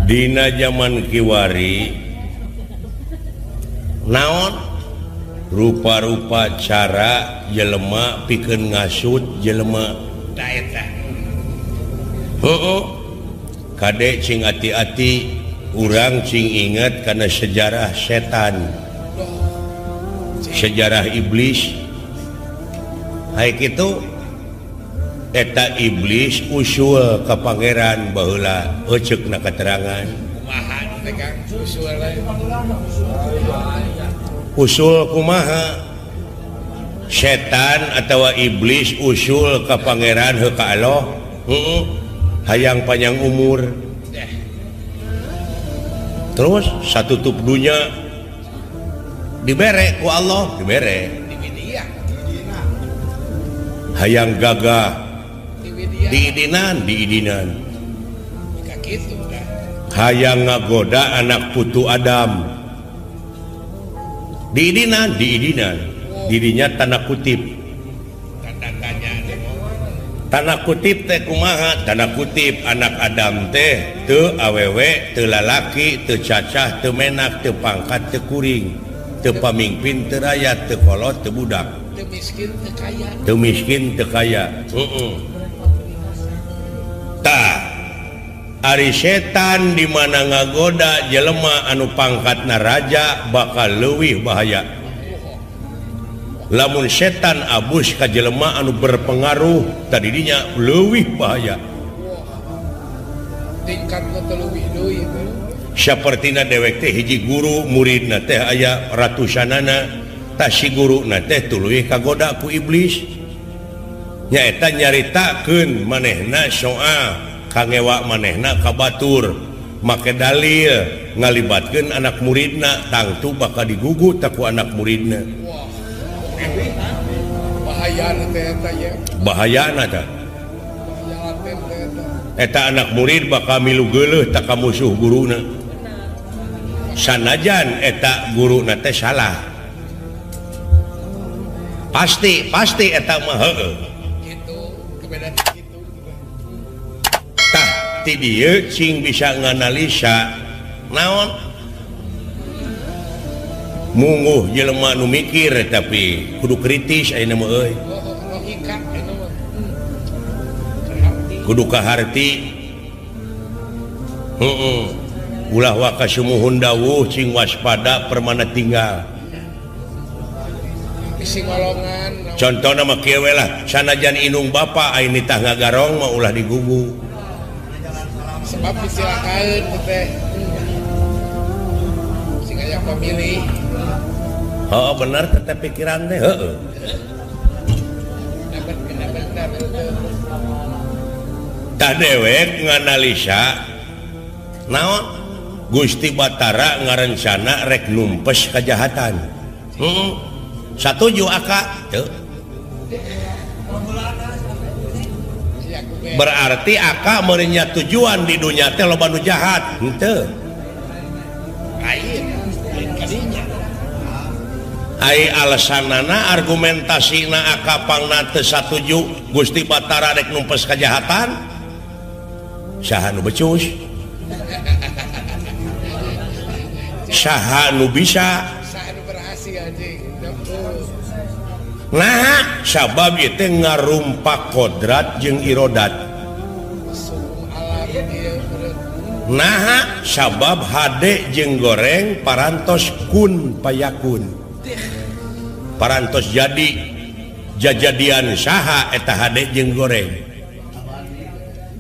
Dina zaman kiwari naon rupa-rupa cara jelema pikeun ngasut jelema daetah. Kade cing ati-ati urang cing inget karena sejarah setan, sejarah iblis. Hai kitu eta iblis usul ka pangeran baheula euceukna katerangan Kumaha teh Kang usul lain. usul kumaha setan atawa iblis usul ka pangeran heuh ka Allah hayang panjang umur terus satutup dunya dibere ku Allah dibere Di media. hayang gagah Di media. diidinan Ka kitu kan. hayang ngagoda anak putu Adam diidinan dirinya tanda kutip Tanda tanya teh. tanda kutip teh kumaha tanda kutip anak Adam teh teu awewe teu lalaki teu cacah teu menak teu pangkat teu kuring teu pamingpin teu rakyat teu kolot teu budak Teu miskin teu kaya. teu miskin teu kaya tah ari setan di mana ngagoda jelema anu pangkatna raja bakal leuwih bahaya lamun setan abus ka jelema anu berpengaruh tadinya leuwih bahaya Tingkatna teu leuwih deui teh. sapertina dewek teh hiji guru muridna teh aya ratusanana tah si guruna teh tuluy kagoda ku iblis nyaeta nyaritakeun manehna soal kangewa manehna ka batur make dalil ngalibatkeun anak muridna tangtu bakal digugu tak ku anak muridna Bahayana teh eta ya. bahayana tah Bahaya teh eta. eta anak murid bakal milu geuleuh tak ka musuh guruna sanajan eta guruna teh salah pasti eta mah heueuh Gitu, kebedaannya gitu. tah ti dieu cing bisa nganalisa naon munguh jelema nu mikir tapi kudu kritis ayeuna mah euy Logika eta mah. kudu kaharti ulah wa kasumuhun dawuh cing waspada permana tinggal Isi ngolongan. contohna mah kieu we lah sanajan inung bapa ayeuna tah ngagarong mah ulah digugu Sebab disilakan teh. Sing aya pamilih. heuh bener teh pikiran teh heueuh Dapat benar-benar tah dewek nganalisa naon Gusti Batara ngarencana rek numpes kajahatan satuju aka teu berarti aka merenya tujuan di dunia teh loba nu jahat henteu lain kadinya. ai alasanana argumentasina aka pangna teu satuju Gusti Batara rek numpes kajahatan saha nu becus saha nu bisa Saat berhasil anjing. nah sabab ieu teh ngarumpak kodrat jeung irodat Suku alam dia nah sabab hade jeung goreng parantos kun payakun parantos jadi jajadian saha eta hade jeung goreng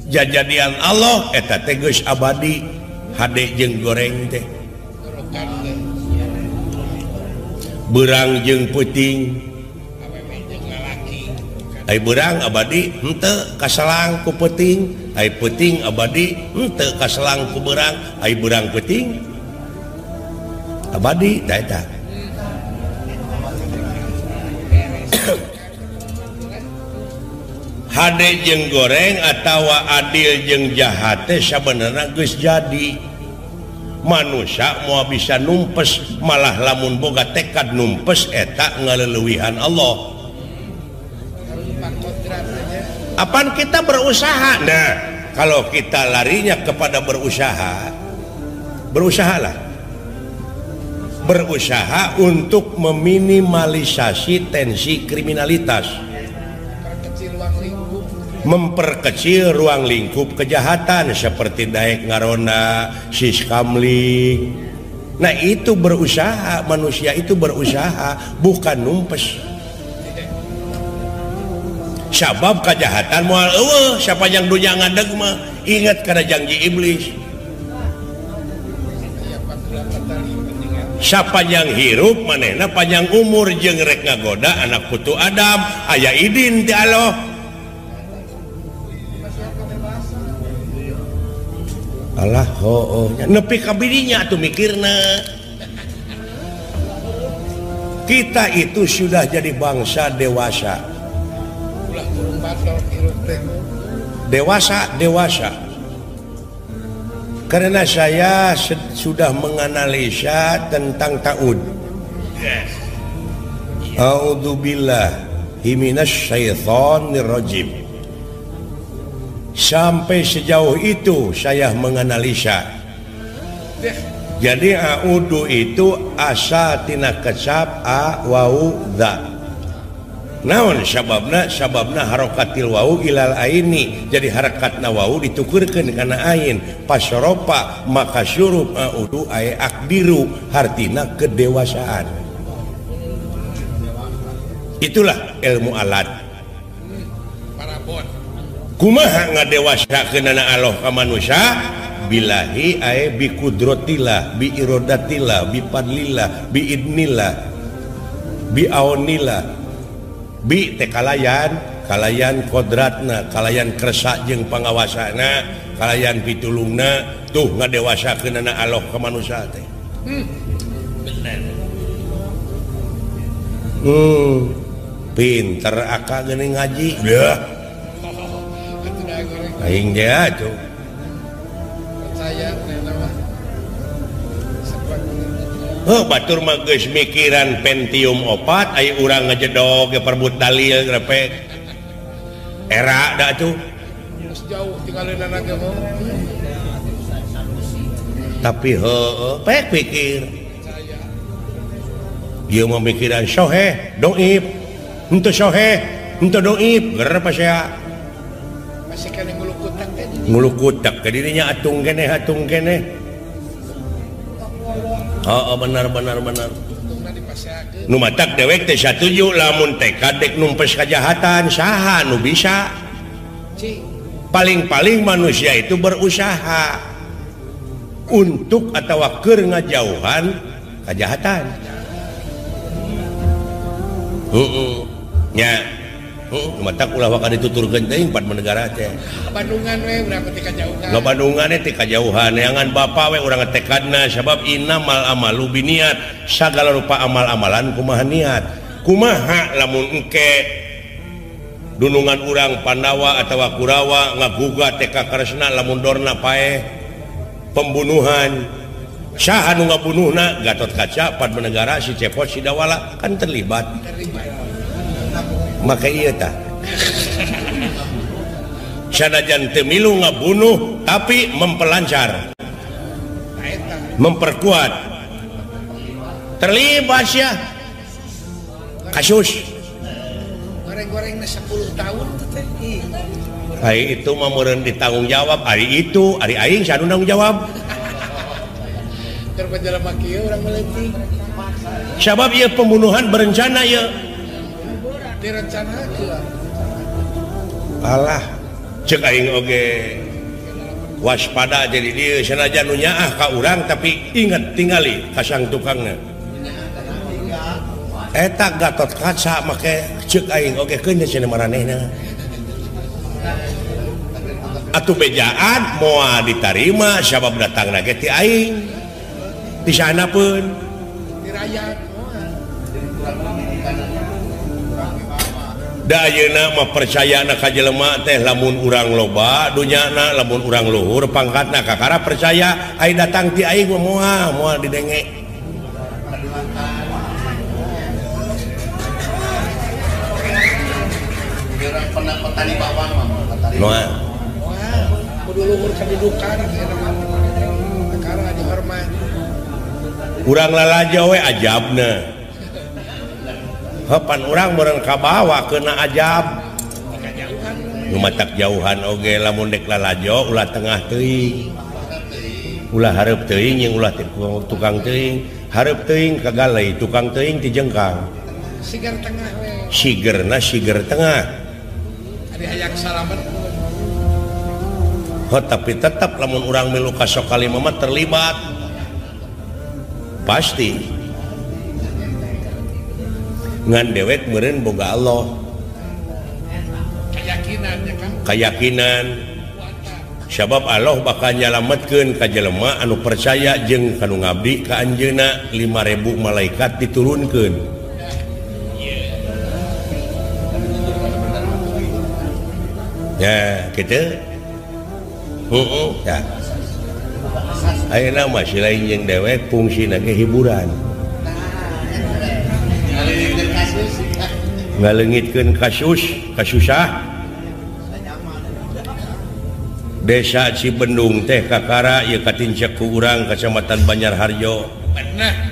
jajadian Allah eta teh geus abadi hade jeung goreng teh Nurukan teh. beurang jeung peuting Awewe jeung lalaki. ai beurang abadi henteu kaselang ku peuting ai peuting abadi henteu kaselang ku beurang ai beurang peuting abadi da eta hade jeung goreng atawa adil jeung jahat teh sabenerna geus jadi manusia mau bisa numpes malah lamun boga tekad numpes eta ngaleuweuhan Allah apaan kita berusaha nah kalau kita larinya kepada berusaha berusahalah berusaha untuk meminimalisasi tensi kriminalitas, memperkecil ruang lingkup kejahatan seperti daek ngaronda, siskamling. Nah itu berusaha, manusia itu berusaha, bukan numpes. Sabab kejahatan moal eueuh, siapa yang dunya ngadeg mah ingat kana janji iblis. Sapanjang hirup manehna panjang umur jeung rek ngagoda anak putu Adam, aya idin ti Allah. Allah nepi ka bidinya atuh mikirna. Kita itu sudah jadi bangsa dewasa. Dewasa. Karena saya sudah menganalisa tentang ta'ud. A'udzubillahi minasyaitonir rajim. Sampai sejauh itu saya menganalisa. Jadi a'udu itu asa tina kecap a wau dha. Naon sababna harokatil wau ilal aini, jadi harakatna wau ditukurkeun kana ain pasropa maka syurub audu ay akbiru hartina kedewasaan. Itulah ilmu alat. Kumaha ngadewasakeunana Allah ka manusia? Bilahi ay bi qudratillah, bi iradatillah, bi fadlillah, bi idnillah, bi aunillah. Bi teh kalayan kodratna, kalayan kersa jeung pangawasana, kalayan pitulungna tuh ngadewasakeunana Allah ka manusia teh. Bener. Pinter aka geuning ngaji. Dah. Aing ge atuh. Percaya nama. Batur mah geus mikiran Pentium 4 aya urang ngajedog ge perbut dalil repek. Era da tuh. Geus jauh tinggalina ge mah. Tapi pek pikir. Ieu mah mikiran soheh, doib. Henteu soheh, henteu doib, geureuh pasea. Masih kana ngulukutak teh. Ngulukutak ka dirinya atung keneh. Benar. Nu matak dewek teh satuju lamun tekad dek numpes kejahatan saha nu bisa. Paling-paling manusia itu berusaha untuk atau keur ngajauhan kejahatan. Nya matak ulah waka dituturkeun teh 4 negara teh. Bandungan we urang teh kajauhan. Lo Bandungan teh kajauhan, neangan bapa we urang tekadna sabab innamal amalu biniat, sagala rupa amal-amalan kumaha niat. Kumaha lamun engke dunungan urang Pandawa atawa Kurawa ngagugat teh ka Kresna lamun dorna paeh pembunuhan. Saha nu ngabunuhna Gatot Kaca, 4 negara si Cepot si Dawala kan terlibat. Maka iya tak sanajan teu milu ngabunuh tapi memperlancar, memperkuat, terlibat ya kasus goreng-gorengnya 10 tahun teh. Hari itu mah meureun ditanggung jawab, hari itu hari aing sanu tanggung jawab. Keur panjalema kieu urang meleutik. Sabab ieu pembunuhan berencana ieu. Direncanakeun. Alah, cek aing oge waspada jadi dieu sanajan nu nyaah ka urang tapi ingat tingali ka sang tukangna. Eta Gatot Kaca make cek aing oge keun cenah maranehna. Atuh bejaan moal ditarima sabab datangna ge ti aing. Di sana pun dirayat da ayeuna mah percayana ka jelema teh lamun urang loba dunyana, lamun urang luhur pangkatna kakara percaya ai datang ti aing moal didenge. Pernah petani bawang mah moal kudu luhur kedudukan kakara dihormat. kurang lalajo we ajabna pan urang bareng kabawa kena ajab lumatak jauhan oge lamun dek lalajo ulah tengah teuing ulah hareup teuing yang ulah tukang teuing hareup teuing kagalai tukang teuing ti jengkang Siger tengah we. sigerna siger tengah Ari hayang salamet. tapi tetap lamun urang milu kasok kalimah terlibat pasti ngan dewek meureun boga Allah keyakinan sabab Allah bakal nyalametkeun ka jelema anu percaya jeung kanu ngabdi ka anjeunna 5.000 malaikat diturunkeun ya kitu ya ayeuna mah si lain jeung dewek fungsina ge hiburan ngalengitkeun kasusah Desa Cibendung teh kakara ieu katincek ku urang Kecamatan Banyarharjo Bener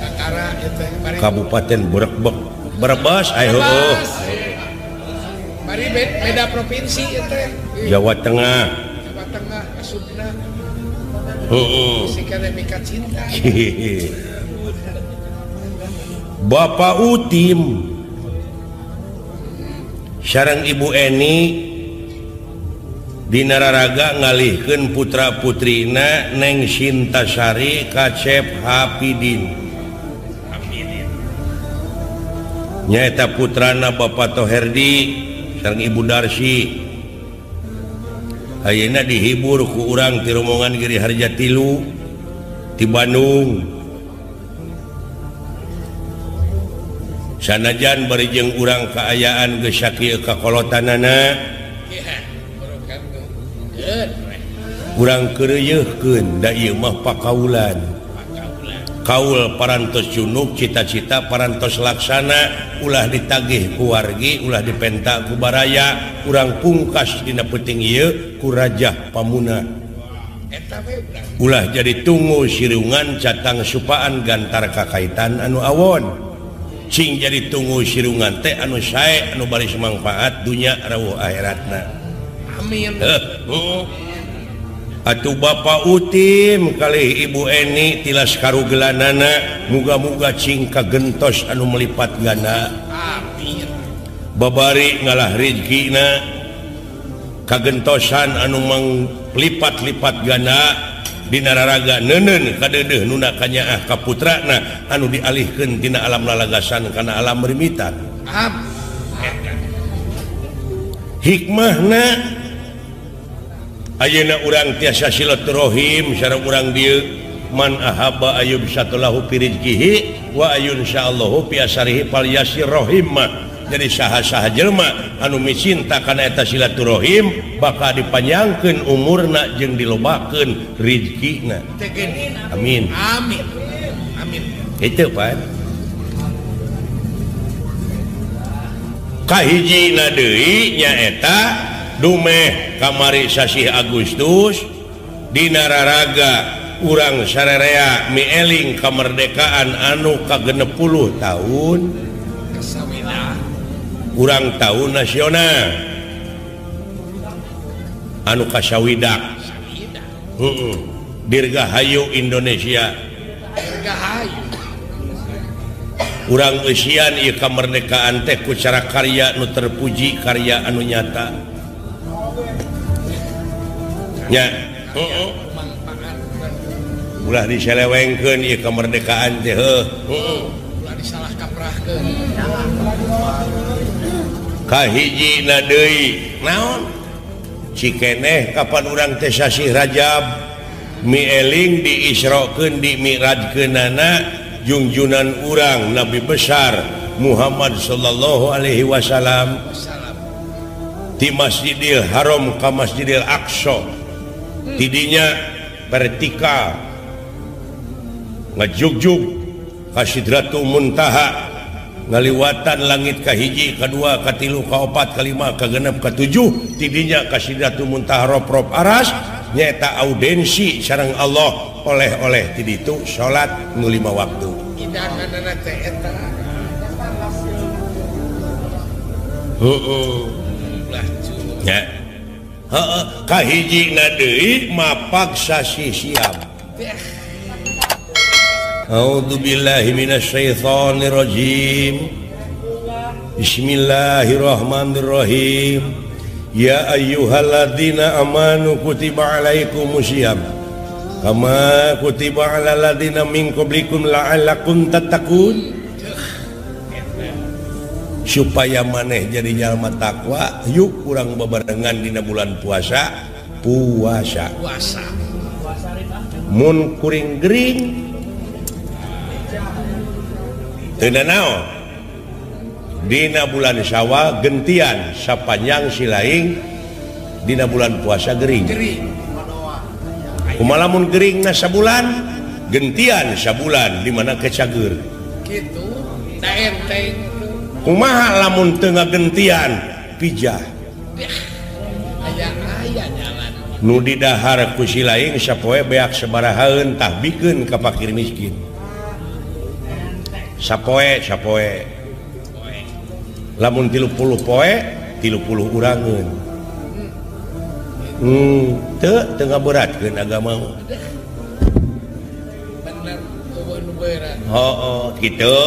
kakara ieu teh Kabupaten Brebes aya heueuh bari beda provinsi ieu teh Jawa Tengah asupna sikana mika cinta Bapak Utim sareng Ibu Eni di Nararaga ngalihkeun putra-putrina Neng Sintasari Kacep Hapidin nyaeta putrana Bapak Toherdi sareng Ibu Darsi ayeuna dihibur ku urang ti rombongan Giri Harja Tilu ti Bandung sanajan bari jeung urang kaayaan geus sakieu kakolotanana urang keureuyeukkeun da ieu mah pakaulan kaul parantos junub cita-cita parantos laksana ulah ditagih ku wargi ulah dipenta ku baraya urang pungkas dina peuting ieu ku Rajah Pamuna ulah jadi tunggu sirungan catang supaan gantar kakaitan anu awon cing jadi tunggu sirungan teh anu sae anu baris manfaat dunya rawuh akhiratna amin atuh Bapak Utim kali Ibu Eni tilas karugelanana muga-muga cing kagentos anu melipat ganda amin babari ngalah rezekina kagentosan anu manglipat-lipat ganda di Nararaga neuneuh kadeudeuh nuna kanyaah ka putrana anu dialihkeun tina alam lalagasan kana alam rimitan hikmahna ayeuna urang tiasa silaturahim sareng urang dieu man ahabba ayyub satulahu fi rizqihi wa ayun insyaallahu fi asarihi fal yasir rahim jadi saha-saha jelema anu micinta kana eta silaturahim bakal dipanjangkeun umurna jeung dilobakeun rezekina amin amin amin itu pan kahijina deui nyaeta dumeh kamari sasih Agustus di Nararaga urang sarerea mieling kamerdekaan anu ka-60 tahun urang tahun nasional anu kasawidak dirgahayu Indonesia dirgahayu urang eusian ieu kamerdekaan teh ku cara karya nu terpuji karya anu nyata nya ulah diselewengkeun ieu kamerdekaan teh ulah disalah kaprahkeun kahijina deui naon cikeneh kapan urang teh sasih Rajab mieling diisrokeun dimirajkeunana junjunan urang Nabi besar Muhammad sallallahu alaihi wasallam di Masjidil Haram ka Masjidil Aqsa tidinya vertikal ngajugjug ka Sidratul Muntaha ngaliwatan langit kahiji kadua katilu kaopat kalima kagenep katujuh tidinya ka Sidratul Muntaha rop-rop aras nyata audensi sareng Allah oleh-oleh ti ditu salat nu 5 waktu. Idanganna teh eta. Ulah cuy. Ya. Heeh, kahijina deui mapag sasi siam. A'udzubillahi minasyaitonir rajim. Bismillahirrahmanirrahim. Ya ayyuhalladzina amanu kutiba alaikumusiyam kama kutiba alal ladzina min qablikum la'allakum tattaqun. Supaya maneh jadi jalma takwa, yuk kurang bebarengan dina bulan puasa. Mun kuring gering teu naon dina bulan Syawal gentian sapanjang silaing dina bulan puasa gering. Kumaha lamun geringna sabulan gentian sabulan di mana kecager kitu da enteng. Kumaha lamun teu ngagentian pijah Aya jalan nu di dahar ku silaing sapoe beak sabarahaeun tah bikeun ka fakir miskin. Sapoe lamun 30 poe 30 urangeun. Teu ngaberatkeun agama. Bener nu berat. Kitu.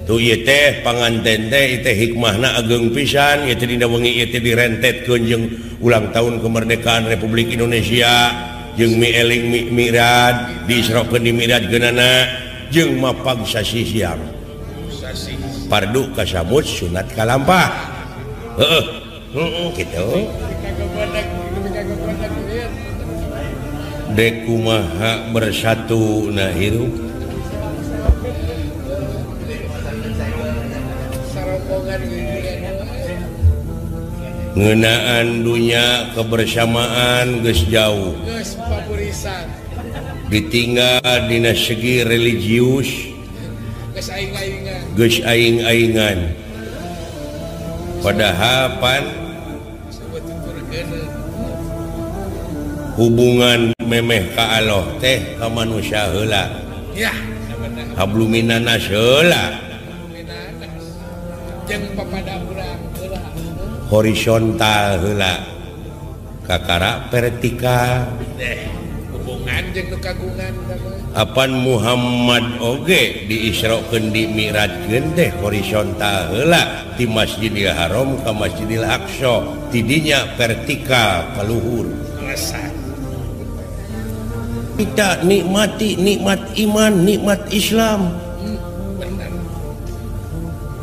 Tu ieu teh panganten teh teh hikmahna ageng pisan, ieu teh dina wengi ieu teh direntetkeun jeung ulang tahun kemerdekaan Republik Indonesia jeung mieling mi'raj diisrokeun di mi'raj geunana jeung mapag sasi siam. Pardu kasamut sunat kalampah. Gitu. Dek kumaha bersatu na hirup. Ngeunaan dunya kebersamaan geus jauh. Geus papurisan. Ditinggal dina segi religius. Geus aing-aingan. Padahal pan hubungan memeh ka Allah teh ka manusia heula. Ya, Habluminanas heula. Jeung papada urang heula. Horizontal heula. Kakara vertikal. Hubungan jeung nu kagungan. Apan Muhammad oge diisrokeun di mi'rajkeun teh horizontal heula ti Masjidil Haram ka Masjidil Aqsa, tidinya vertikal ka luhur. Kita nikmati nikmat iman, nikmat Islam. Benar.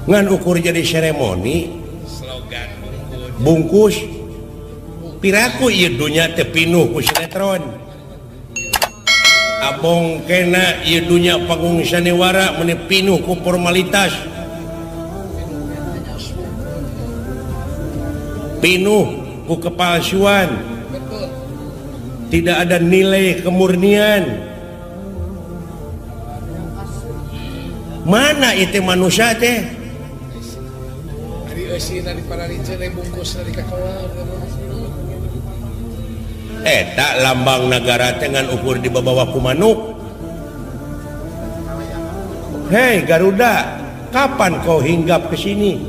Ngan ukur jadi seremoni Slogan bungkus piraku ieu dunya teh pinuh ku sinetron. Abong kena ieu dunya panggung sanewara meni pinuh ku formalitas, pinuh ku kepalsuan. betul. Tidak ada nilai kemurnian. Mana itu manusia teh? Ari eusin ari paraliceun ari bungkus ari kakawal. Tak lambang negara dengan ukur di bawah ku manuk. Hei Garuda, kapan kau hinggap ke sini?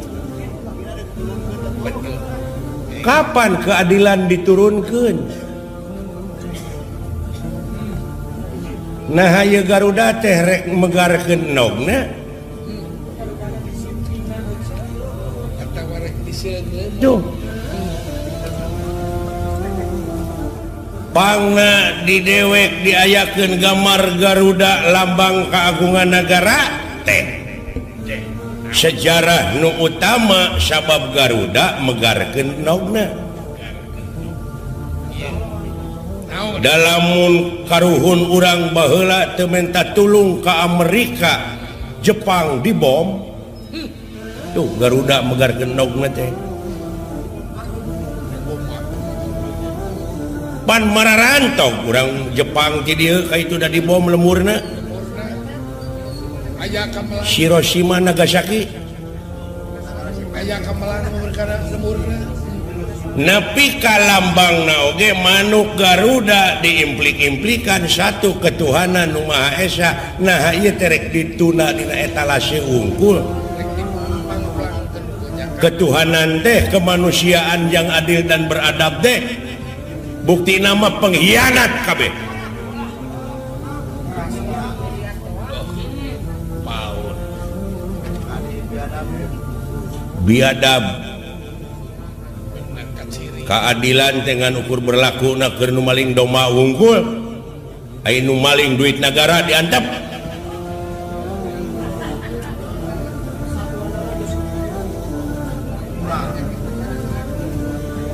Kapan keadilan diturunkan? Nah hayu Garuda teh rek megarkeun nogna. Atawa rek disieungeun. Tuh. Pangna di dewek diayakeun gambar Garuda lambang keagungan negara teh. Sejarah nu utama sabab Garuda megarkeun nogna. Dalamun karuhun urang baheula teu menta tulung ka Amerika, Jepang dibom. Tuh Garuda megarkeun nogna teh. Pan mararantong urang Jepang ti dieu ka itu da dibom lemurna. Aya kamelang. Hiroshima Nagasaki. Aya kamelang perkara lemurna. Napi ka lambang naoge manuk Garuda diimplik-implikan satu ketuhanan Nu Maha Esa. Nah ieu terek dituna dina etalase unggul. Ketuhanan teh kemanusiaan yang adil dan beradab teh bukti nama pengkhianat kabeh. Biadab keadilan dengan ukur berlaku na keur nu maling doma unggul aya nu maling duit negara diantep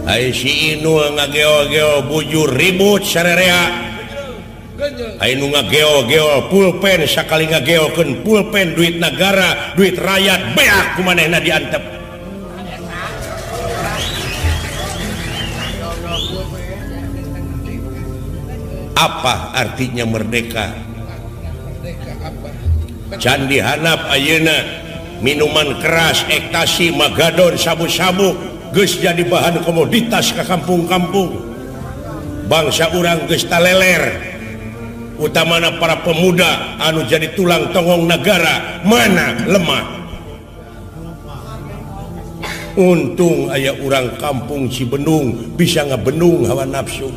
aya si inu ngageo-geo bujur ribut sarerea aya nu ngageo-geo pulpen sakali ngageokeun pulpen duit negara duit rakyat beak kumanehna diantep. Apa artinya merdeka? Candi Hanap ayeuna minuman keras, ekstasi, magadon, sabu-sabu geus jadi bahan komoditas ke kampung-kampung. Bangsa urang geus taleler. Utamana para pemuda anu jadi tulang tongong negara mana lemah. Untung aya urang kampung Cibenung bisa ngabenung hawa nafsu.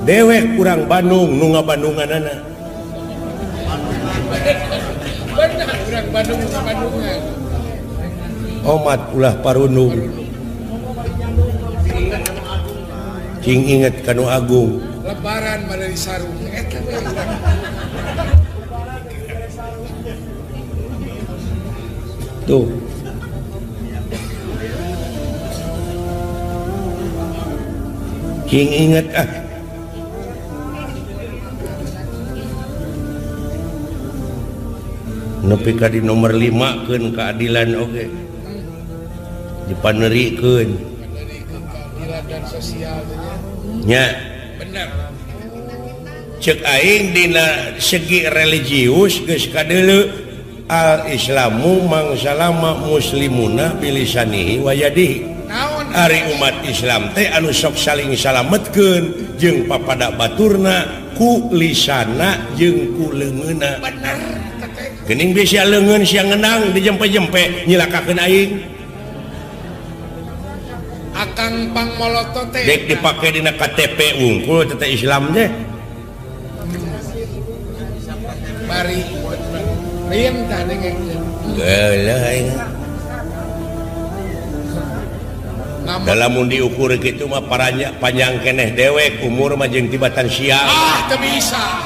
Dewek kurang Bandung nu ngabandunganana. Benar kurang Bandung ngabandungan. Omat ulah parunung. Cing inget kanu agung. Lebaran mah dari sarung eta we. Tuh. Cing inget nepi ka di nomor 5 keun keadilan oge dipanerikeun keadilan dan sosial nya bener cek aing dina segi religius geus kadeuleu al islamu mangsalama muslimuna bilisanihi wa yadihi. Ari umat Islam teh anu sok saling salametkeun jeung papada baturna ku lisana jeung ku leungeunna. Bener. Geuning bisa leungeun sia ngeunang dijempe-jempe nyilakakeun aing. Akang pangmoloto teh dek dipake dina KTP unggul teh Islam teh. Bari riem tah dengan geuleuh aing. Dalam mun diukur kitu mah panjang keneh dewek umur mah jeung tibatan sia. Teu bisa.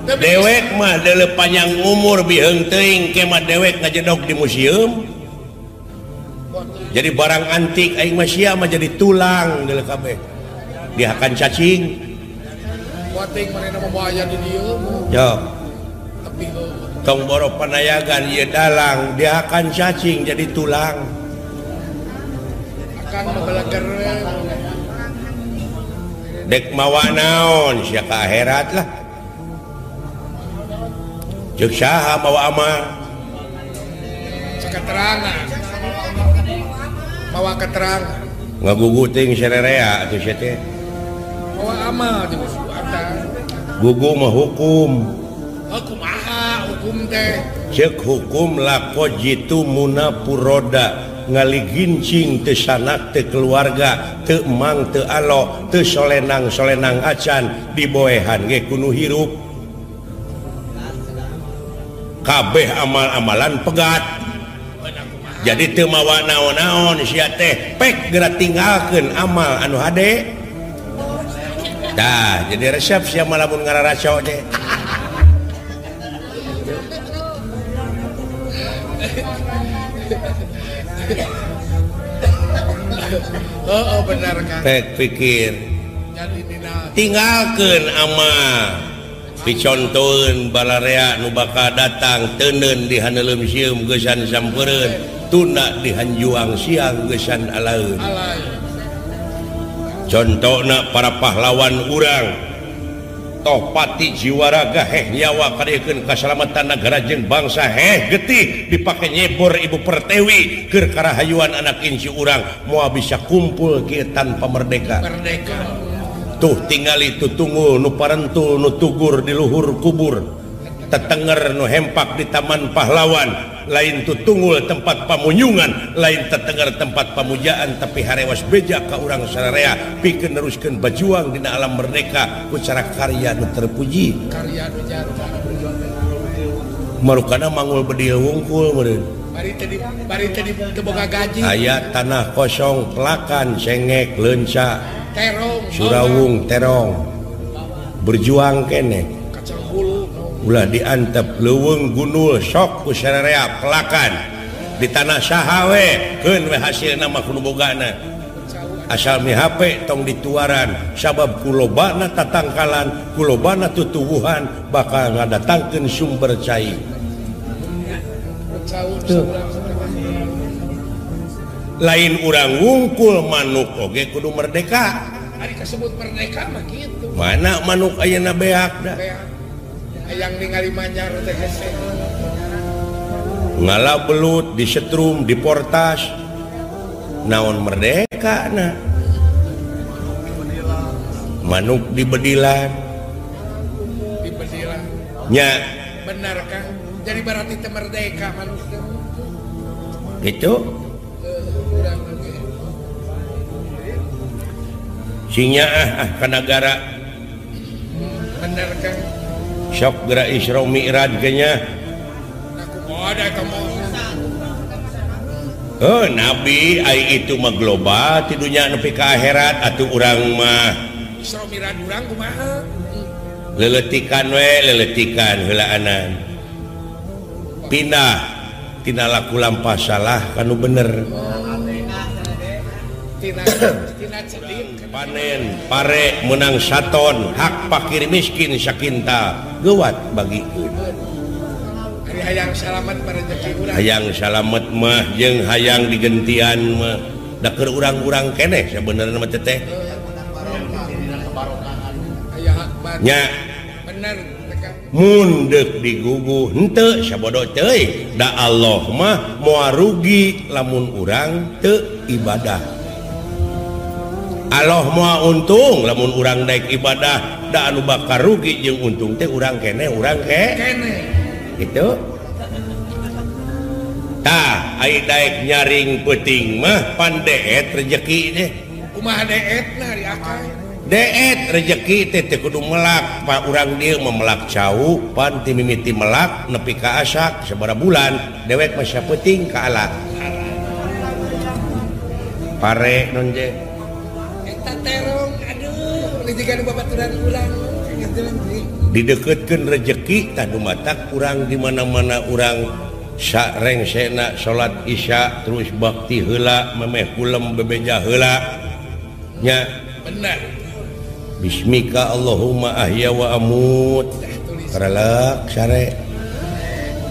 Dewek mah deuleu panjang umur biheung teuing ke mah dewek ngajedog di museum. Jadi barang antik aing mah sia mah jadi tulang deuleu kabeh. Dihakan cacing. Wating manehna membaaya di dieu. Yo. Tapi tong boro panayagan ieu dalang dihakan cacing jadi tulang. Akan belajar dek mawa naon sia ka akhirat lah. Cek saha mawa amal keterangan bawa keterangan ngaguguting sarerea atuh sia teh bawa amal di musuhata gugu mah hukum hukum teh cek hukum lako jitu munapuroda ngaligincing teu sanak teu keluarga teu emang teu alo teu solenang-solenang acan diboehan ge kudu hirup kabeh amal-amalan pegat jadi teu mawa naon-naon sia teh pek geura tinggalkeun amal anu hade dah jadi resep sia mah lamun ngararaco teh oh benar kan pek pikir tinggalkeun amal dicontohkeun balarea nu bakal datang teuneun di handeuleum sieum geusan sampeureun tunda di hanjuang siang geusan alaeun contohna para pahlawan urang tohpati jiwaraga nyawa karyakeun kasalamatan negara jeung bangsa getih dipake nyebor Ibu Pertiwi keur karahayuan anak inci urang moal bisa kumpul kieu tanpa merdeka tuh tingali tutunggul nu parentul nu tugur di luhur kubur tetenger nu hempak di Taman Pahlawan lain tutunggul tempat pamunyungan lain tetenger tempat pamujaan tapi harewas beja ka urang sararea pikeun neruskeun bajuang dina alam merdeka ku cara karya nu terpuji karya nu jata marukana mangul bedil wungkul meureun bari tadi teu boga gaji aya tanah kosong pelakan cengek leunca terong surawung terong berjuang keneh kacang hulu ulah diantep leuweung gunul sok ku sararea pelakan di tanah sahawe keun we hasilna mah kudu bogana asal mihape tong dituaran sabab kulobana tatangkalan kulobana tutuwuhan bakal ngadatangkeun sumber cai lain urang wungkul manuk oge kudu merdeka ari kasebut merdeka mah kitu mana manuk ayeuna beak da yang ningali manyar teh hese ngalah belut disetrum diportas naon merdeka na manuk dibedilan nya benar kan jadi berarti teh merdeka manuk teh gitu sinya ka negara benar kan sok gerak Isra Mi'raj kenya aku mau ada kamu nabi ai itu mah global ti dunya nepi ka akhirat atuh urang mah Isra Mi'raj urang kumaha leletikan heulaan pindah tina laku lampah salah kanu bener tina cedim panen pare menang saton hak fakir miskin sakinta geuwat bagikeun ari hayang salamet rezeki urang hayang salamet mah jeung hayang digentian mah da keur urang-urang keneh sabenerna mah teh aya hak nya bener mun deuk diguguh henteu sabodo teuy da Allah mah moal rugi lamun urang teu ibadah Allah moal untung lamun urang daek ibadah da anu bakal rugi jeung untung teh urang keneh gitu tah ai daek nyaring peuting mah pan deet rezeki teh kumaha deetna ari akal deet rezeki teh teu kudu melak pa urang dieu memelak cau pan ti mimiti melak nepi ka asak sabaraha bulan dewek mah sapeuting ka alak pare non je eta terong aduh dijiga nu babaturan urang dideketkeun rezeki tah dumatak urang di mana-mana urang sarengsena salat isya terus bakti heula memeh kulem bebeja heula nya bener bismika Allahumma ahya wa amut karalak sare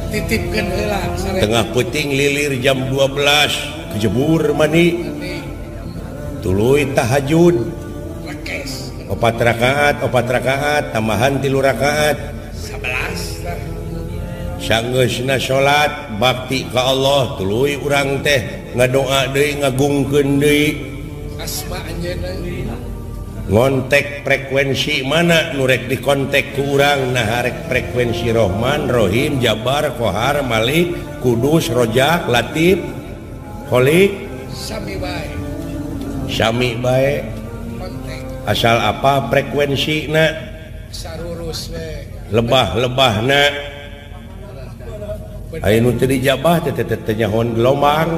titipkeun heula sare tengah peuting lilir jam 12 kejebur mandi tuluy tahajud rekes 4 rakaat tambahan 3 rakaat 11 sanggeusna salat bakti ka Allah tuluy urang teh ngadoa deui ngagungkeun deui asma anjeunna ngontek frekuensi mana nu rek dikontek ku urang nah rek frekuensi Rahman Rahim Jabar Qahar Malik Kudus Rojak Latif Kholik sami bae kontek asal apa frekuensina sarurus we lebah-lebahna aya nu teu dijabah teh nyahoan gelombang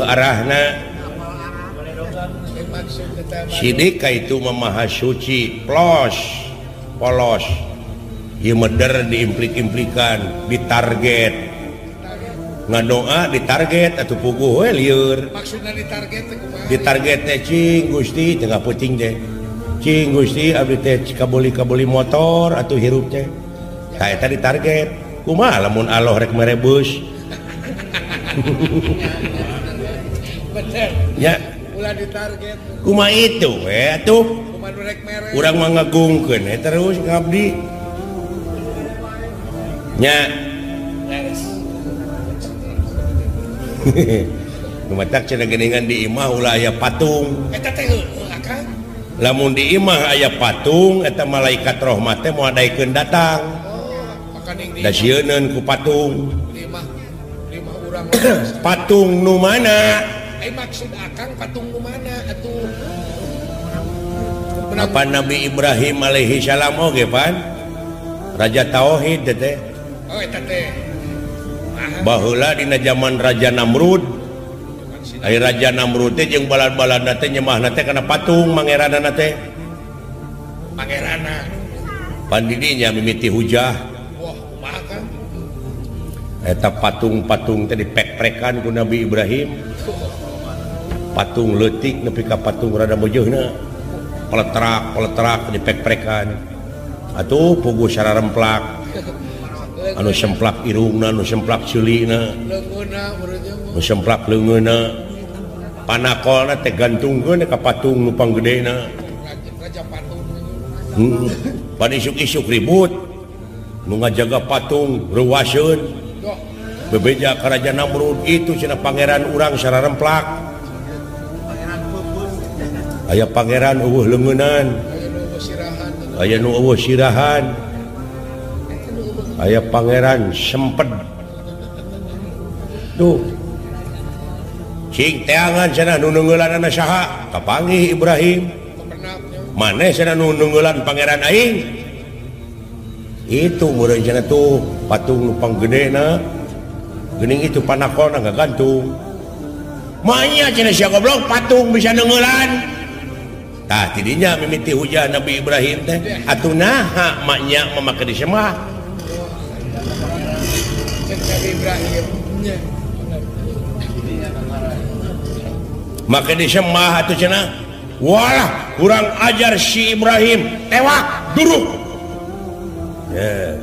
arahna sidik ka itu maha suci polos ieu meder diimplik-implikan ditarget ngadoa ditarget atuh puguh we lieur maksudna ditarget teh kumaha ditarget teh cing Gusti teu peuting teh cing Gusti abdi teh kaboli motor atuh hirup teh ka eta ditarget kumaha lamun Allah rek merebus bener ya ulah ditarget kumaha itu we atuh urang mangagungkeun terus ngabdi nya Gumatak cenah geuningan di imah ulah aya patung eta teh heueuh akang lamun di imah aya patung eta malaikat rahmat teh moadaikeun datang makaning di da sieun ku patung lima urang patung nu mana maksud akang patung nu mana atuh apa Nabi Ibrahim alaihi salam oge pan raja tauhid teh oh eta teh baheula dina zaman Raja Namrud aya Raja Namrud teh jeung balad-baladna teh nyemahna teh kana patung mangeranna teh pangeranna pan di dinya mimiti hujah wah kumaha kan eta patung-patung teh dipek-prekan ku Nabi Ibrahim patung leutik nepi ka patung rada beujeuhna peletrak dipek-prekan atuh puguh sararemplak anu semplak irungna anu semplak ceulina leungeunna urutnya anu semplak leungeunna panakolna teh gantungkeun ka patung nu panggedena raja patung pan isuk-isuk ribut nu ngajaga patung reuwaseun bebeja ka Raja Namrud itu cenah pangeran urang sararemplak aya pangeran eueuh leungeunnan aya nu eueuh sirahan aya pangeran semped tuh cing teangan cenah nu neungeulanna saha kapanggih Ibrahim maneh cenah nu neungeulan pangeran aing itu meureun cenah tuh patung nu panggedena geuning itu panakolna ngagantung manya cenah sia goblok patung bisa neungeulan tah tidinya mimiti hujah Nabi Ibrahim teh atuh naha maknya mamake disemah Nabi Ibrahim maka disembah atuh cenah walah kurang ajar si Ibrahim tewak duruk ya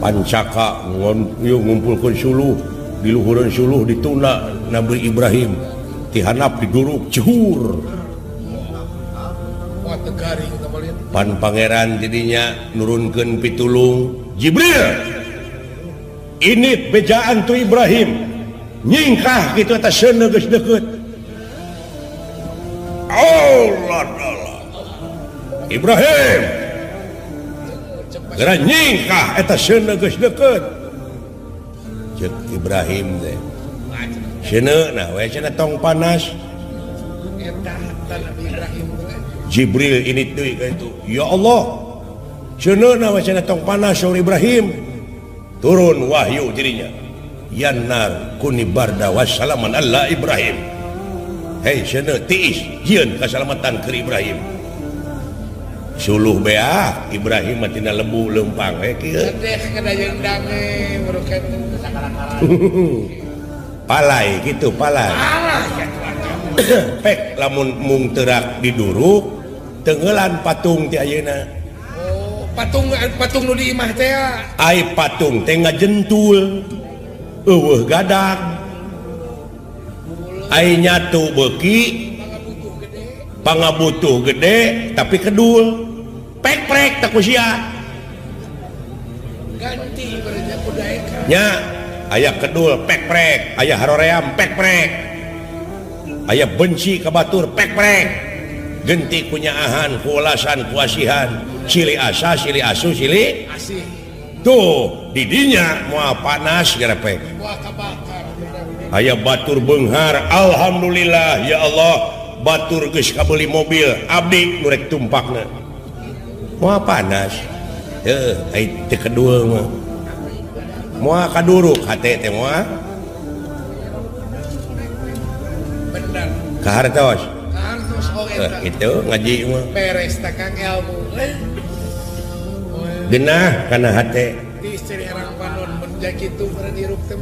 pancaka ngumpulkeun suluh di luhureun suluh ditunda Nabi Ibrahim ti handap diduruk cuhur wah tegaring pan pangeran jadinya nurunkeun pitulung Jibril ini bejaan tu Ibrahim nyingkah gitu atas seuneu geus deukeut Allah Ibrahim geura nyingkah eta seuneu geus deukeut ceuk Ibrahim teh seuneuna we cenah tong panas eta Nabi Ibrahim Jibril ini deui ka itu ya Allah seuneuna we cenah tong panas saur Ibrahim turun wahyu dirinya yanar kuni barda wassalaman alla Ibrahim hei seuneuna tiis jieun kasalamatan ke Ibrahim suluh bea Ibrahim mah tina lembu leumpang we kieu teh kana jeung dame barukan palai gitu palai pek lamun mung teurak diduruk teungeulan patung ti ayeuna patung nu di imah teh ai patung teh ngajentul eueuh gadag ai nyatu beuki pangabutuh gede tapi kedul pek-prek tak kusia ganti berenya kudaeka nya aya kedul pek-prek aya haroream pek-prek aya benci ka batur pek-prek genti kunyaahan kuulasan kuasihan silih asa silih asu silih asih tuh didinya moal panas gara pek wah kabakar aya batur beunghar alhamdulillah ya Allah batur geus kabeuli mobil abdi nu rek tumpakna moal panas heuh ai teu kedul mah moal kaduruk hate teh moal bener kahartos hartos oh eta itu ngaji mah beres takang ilmu genah kana hate di istri herang panon menja kitu pernah diruk teh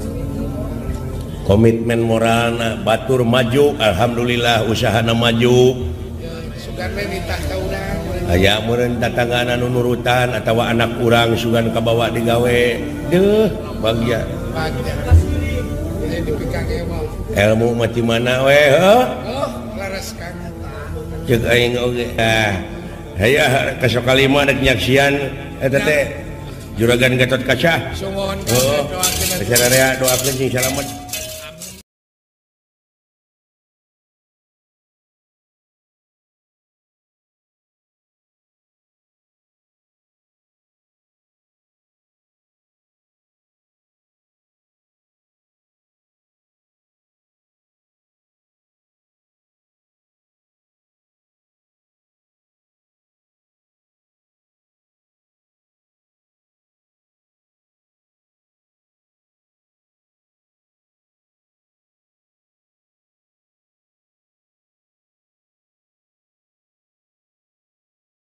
komitmen moralna batur maju alhamdulillah usahana maju sugan we nitah ka urang aya meureun tatangan anu nurutan atawa anak urang sugan kabawa digawe deuh bahagia jadi dipikang emang ilmu mah ti mana we heuh oh laras kang Cek aing oge. Hayah kasok kalima rek nyaksian eta teh Juragan Gatot Kaca. Sungon. Heeh. Acara doakeun sing salamet.